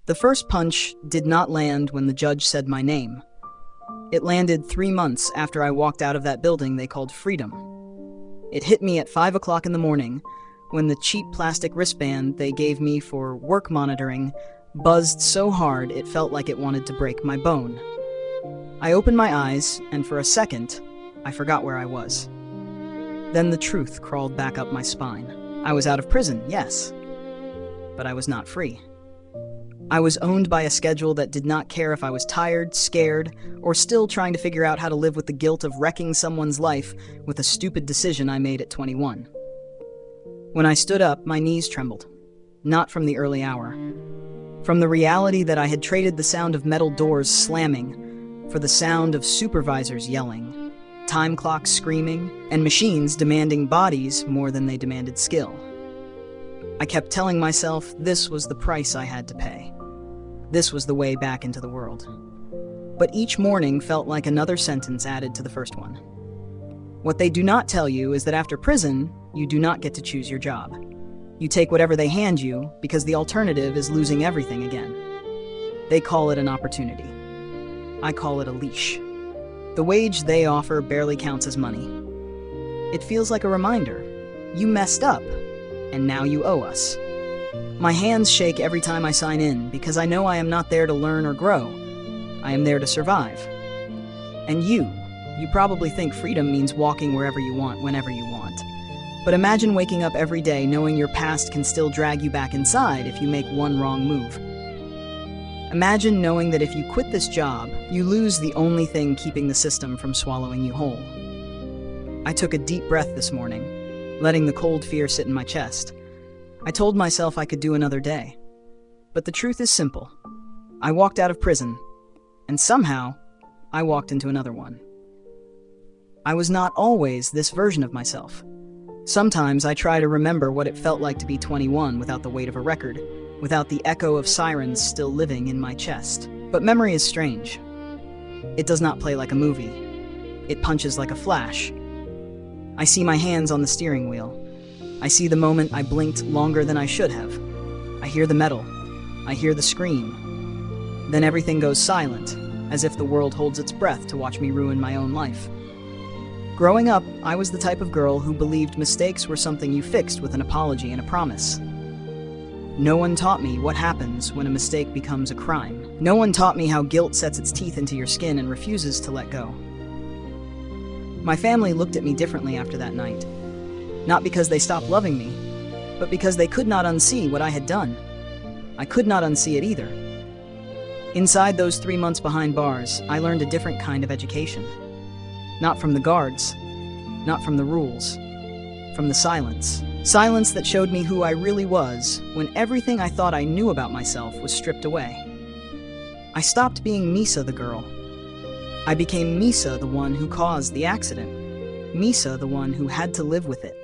The first punch did not land when the judge said my name. It landed 3 months after I walked out of that building they called freedom. It hit me at 5 o'clock in the morning when the cheap plastic wristband they gave me for work monitoring buzzed so hard it felt like it wanted to break my bone. I opened my eyes, and for a second, I forgot where I was. Then the truth crawled back up my spine. I was out of prison, yes, but I was not free. I was owned by a schedule that did not care if I was tired, scared, or still trying to figure out how to live with the guilt of wrecking someone's life with a stupid decision I made at 21. When I stood up, my knees trembled. Not from the early hour. From the reality that I had traded the sound of metal doors slamming for the sound of supervisors yelling, time clocks screaming, and machines demanding bodies more than they demanded skill. I kept telling myself this was the price I had to pay. This was the way back into the world. But each morning felt like another sentence added to the first one. What they do not tell you is that after prison, you do not get to choose your job. You take whatever they hand you because the alternative is losing everything again. They call it an opportunity. I call it a leash. The wage they offer barely counts as money. It feels like a reminder. You messed up, and now you owe us. My hands shake every time I sign in because I know I am not there to learn or grow. I am there to survive. And you probably think freedom means walking wherever you want, whenever you want. But imagine waking up every day knowing your past can still drag you back inside if you make one wrong move. Imagine knowing that if you quit this job, you lose the only thing keeping the system from swallowing you whole. I took a deep breath this morning, letting the cold fear sit in my chest. I told myself I could do another day. But the truth is simple. I walked out of prison, and somehow, I walked into another one. I was not always this version of myself. Sometimes I try to remember what it felt like to be 21 without the weight of a record, without the echo of sirens still living in my chest. But memory is strange. It does not play like a movie. It punches like a flash. I see my hands on the steering wheel. I see the moment I blinked longer than I should have. I hear the metal. I hear the scream. Then everything goes silent, as if the world holds its breath to watch me ruin my own life. Growing up, I was the type of girl who believed mistakes were something you fixed with an apology and a promise. No one taught me what happens when a mistake becomes a crime. No one taught me how guilt sets its teeth into your skin and refuses to let go. My family looked at me differently after that night. Not because they stopped loving me, but because they could not unsee what I had done. I could not unsee it either. Inside those 3 months behind bars, I learned a different kind of education. Not from the guards, not from the rules, from the silence. Silence that showed me who I really was when everything I thought I knew about myself was stripped away. I stopped being Misa the girl. I became Misa the one who caused the accident. Misa the one who had to live with it.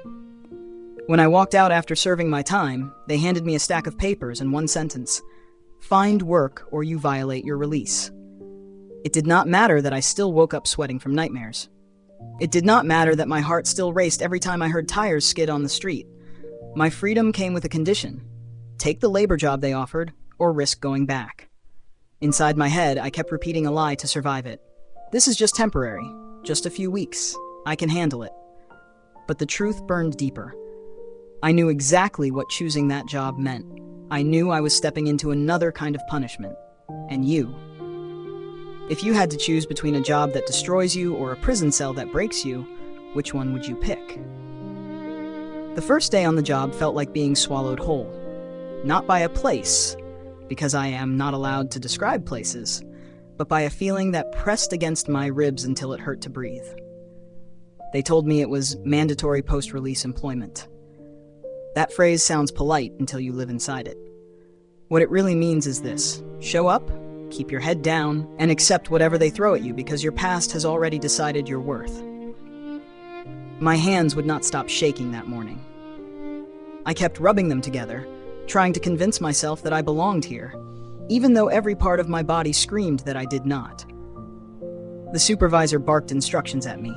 When I walked out after serving my time, they handed me a stack of papers and one sentence: "Find work or you violate your release." It did not matter that I still woke up sweating from nightmares. It did not matter that my heart still raced every time I heard tires skid on the street. My freedom came with a condition: take the labor job they offered, or risk going back. Inside my head, I kept repeating a lie to survive it. This is just temporary, just a few weeks. I can handle it. But the truth burned deeper. I knew exactly what choosing that job meant. I knew I was stepping into another kind of punishment. And you. If you had to choose between a job that destroys you or a prison cell that breaks you, which one would you pick? The first day on the job felt like being swallowed whole. Not by a place, because I am not allowed to describe places, but by a feeling that pressed against my ribs until it hurt to breathe. They told me it was mandatory post-release employment. That phrase sounds polite until you live inside it. What it really means is this: show up, keep your head down, and accept whatever they throw at you because your past has already decided your worth. My hands would not stop shaking that morning. I kept rubbing them together, trying to convince myself that I belonged here, even though every part of my body screamed that I did not. The supervisor barked instructions at me,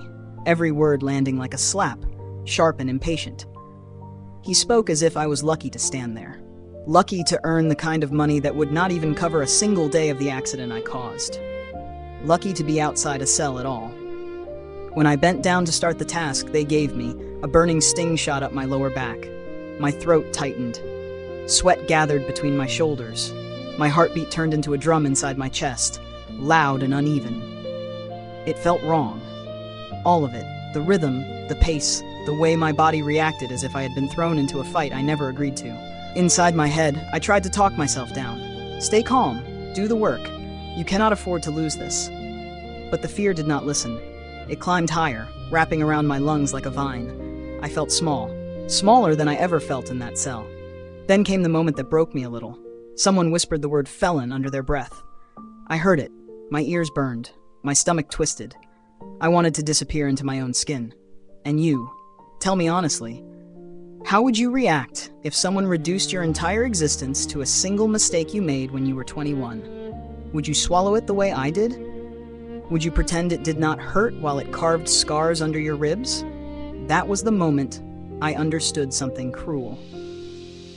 every word landing like a slap, sharp and impatient. He spoke as if I was lucky to stand there. Lucky to earn the kind of money that would not even cover a single day of the accident I caused. Lucky to be outside a cell at all. When I bent down to start the task they gave me, a burning sting shot up my lower back. My throat tightened. Sweat gathered between my shoulders. My heartbeat turned into a drum inside my chest, loud and uneven. It felt wrong. All of it. The rhythm, the pace, the way my body reacted as if I had been thrown into a fight I never agreed to. Inside my head, I tried to talk myself down. Stay calm. Do the work. You cannot afford to lose this. But the fear did not listen. It climbed higher, wrapping around my lungs like a vine. I felt small. Smaller than I ever felt in that cell. Then came the moment that broke me a little. Someone whispered the word felon under their breath. I heard it. My ears burned. My stomach twisted. I wanted to disappear into my own skin. And you, tell me honestly, how would you react if someone reduced your entire existence to a single mistake you made when you were 21? Would you swallow it the way I did? Would you pretend it did not hurt while it carved scars under your ribs? That was the moment I understood something cruel.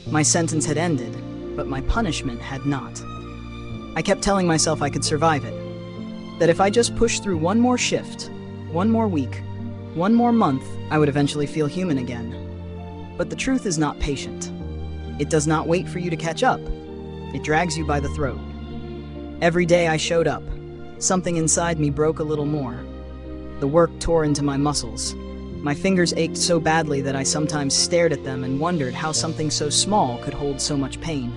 My sentence had ended, but my punishment had not. I kept telling myself I could survive it, that if I just pushed through one more shift, one more week, one more month, I would eventually feel human again. But the truth is not patient. It does not wait for you to catch up. It drags you by the throat. Every day I showed up, something inside me broke a little more. The work tore into my muscles. My fingers ached so badly that I sometimes stared at them and wondered how something so small could hold so much pain.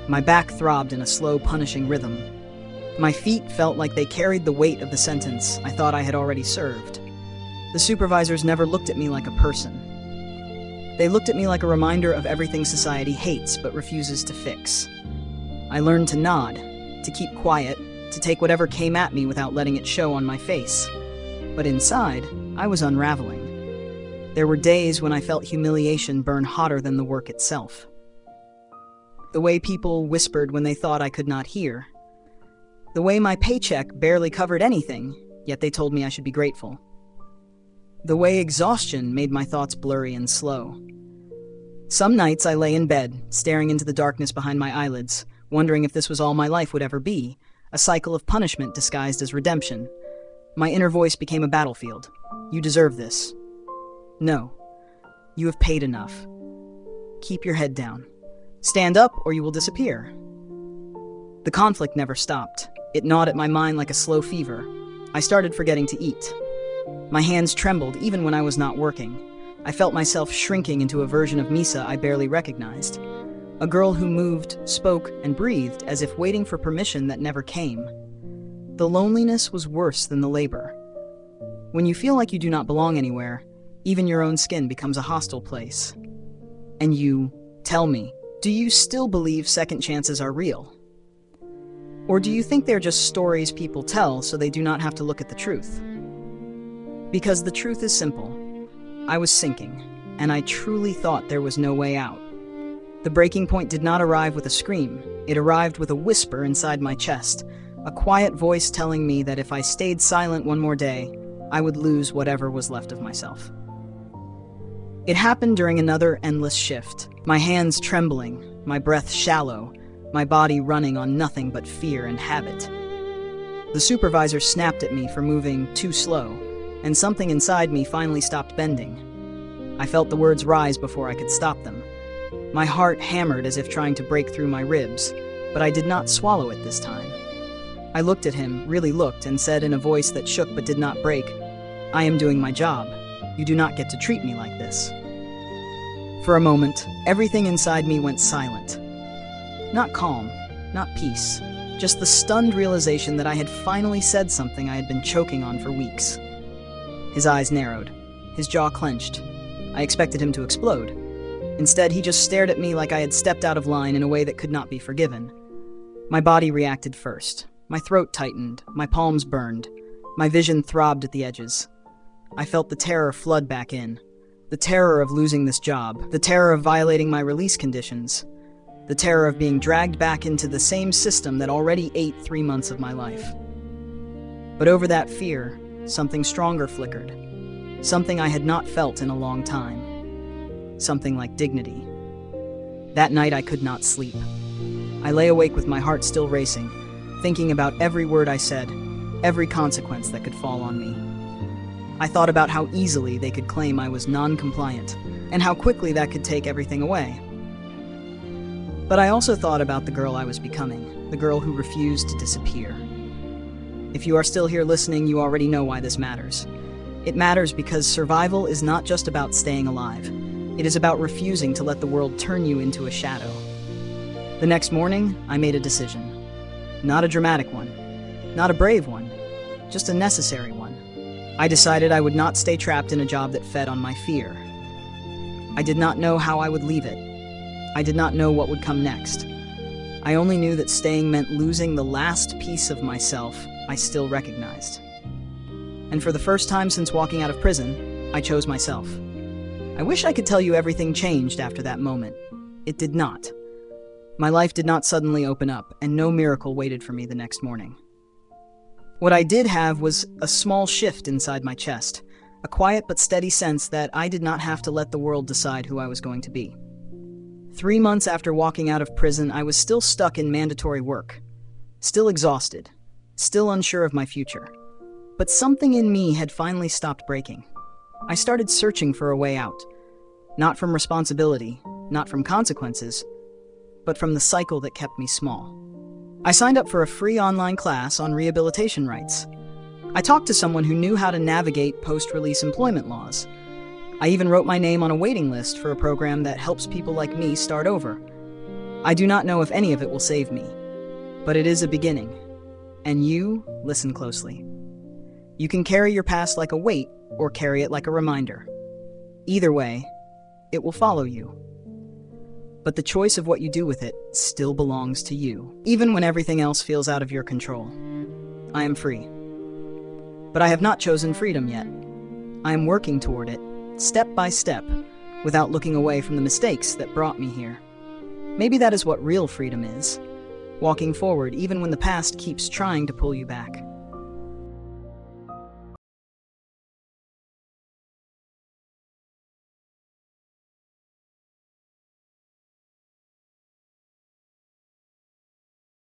My back throbbed in a slow, punishing rhythm. My feet felt like they carried the weight of the sentence I thought I had already served. The supervisors never looked at me like a person. They looked at me like a reminder of everything society hates but refuses to fix. I learned to nod, to keep quiet, to take whatever came at me without letting it show on my face. But inside, I was unraveling. There were days when I felt humiliation burn hotter than the work itself. The way people whispered when they thought I could not hear. The way my paycheck barely covered anything, yet they told me I should be grateful. The way exhaustion made my thoughts blurry and slow. Some nights I lay in bed, staring into the darkness behind my eyelids, wondering if this was all my life would ever be, a cycle of punishment disguised as redemption. My inner voice became a battlefield. You deserve this. No. You have paid enough. Keep your head down. Stand up or you will disappear. The conflict never stopped. It gnawed at my mind like a slow fever. I started forgetting to eat. My hands trembled even when I was not working. I felt myself shrinking into a version of Misa I barely recognized. A girl who moved, spoke, and breathed as if waiting for permission that never came. The loneliness was worse than the labor. When you feel like you do not belong anywhere, even your own skin becomes a hostile place. And you, tell me, do you still believe second chances are real? Or do you think they're just stories people tell so they do not have to look at the truth? Because the truth is simple. I was sinking, and I truly thought there was no way out. The breaking point did not arrive with a scream. It arrived with a whisper inside my chest, a quiet voice telling me that if I stayed silent one more day, I would lose whatever was left of myself. It happened during another endless shift, my hands trembling, my breath shallow, my body running on nothing but fear and habit. The supervisor snapped at me for moving too slow, and something inside me finally stopped bending. I felt the words rise before I could stop them. My heart hammered as if trying to break through my ribs, but I did not swallow it this time. I looked at him, really looked, and said in a voice that shook but did not break, "I am doing my job. You do not get to treat me like this." For a moment, everything inside me went silent. Not calm, not peace, just the stunned realization that I had finally said something I had been choking on for weeks. His eyes narrowed, his jaw clenched. I expected him to explode. Instead, he just stared at me like I had stepped out of line in a way that could not be forgiven. My body reacted first. My throat tightened, my palms burned, my vision throbbed at the edges. I felt the terror flood back in. The terror of losing this job, the terror of violating my release conditions, the terror of being dragged back into the same system that already ate 3 months of my life. But over that fear, something stronger flickered. Something I had not felt in a long time. Something like dignity. That night I could not sleep. I lay awake with my heart still racing, thinking about every word I said, every consequence that could fall on me. I thought about how easily they could claim I was non-compliant, and how quickly that could take everything away. But I also thought about the girl I was becoming, the girl who refused to disappear. If you are still here listening, you already know why this matters. It matters because survival is not just about staying alive. It is about refusing to let the world turn you into a shadow. The next morning, I made a decision. Not a dramatic one, not a brave one, just a necessary one. I decided I would not stay trapped in a job that fed on my fear. I did not know how I would leave it. I did not know what would come next. I only knew that staying meant losing the last piece of myself I still recognized. And for the first time since walking out of prison, I chose myself. I wish I could tell you everything changed after that moment. It did not. My life did not suddenly open up, and no miracle waited for me the next morning. What I did have was a small shift inside my chest, a quiet but steady sense that I did not have to let the world decide who I was going to be. 3 months after walking out of prison, I was still stuck in mandatory work, still exhausted, still unsure of my future. But something in me had finally stopped breaking. I started searching for a way out, not from responsibility, not from consequences, but from the cycle that kept me small. I signed up for a free online class on rehabilitation rights. I talked to someone who knew how to navigate post-release employment laws. I even wrote my name on a waiting list for a program that helps people like me start over. I do not know if any of it will save me, but it is a beginning. And you, listen closely. You can carry your past like a weight or carry it like a reminder. Either way, it will follow you. But the choice of what you do with it still belongs to you, even when everything else feels out of your control. I am free. But I have not chosen freedom yet. I am working toward it, step by step, without looking away from the mistakes that brought me here. Maybe that is what real freedom is, walking forward even when the past keeps trying to pull you back.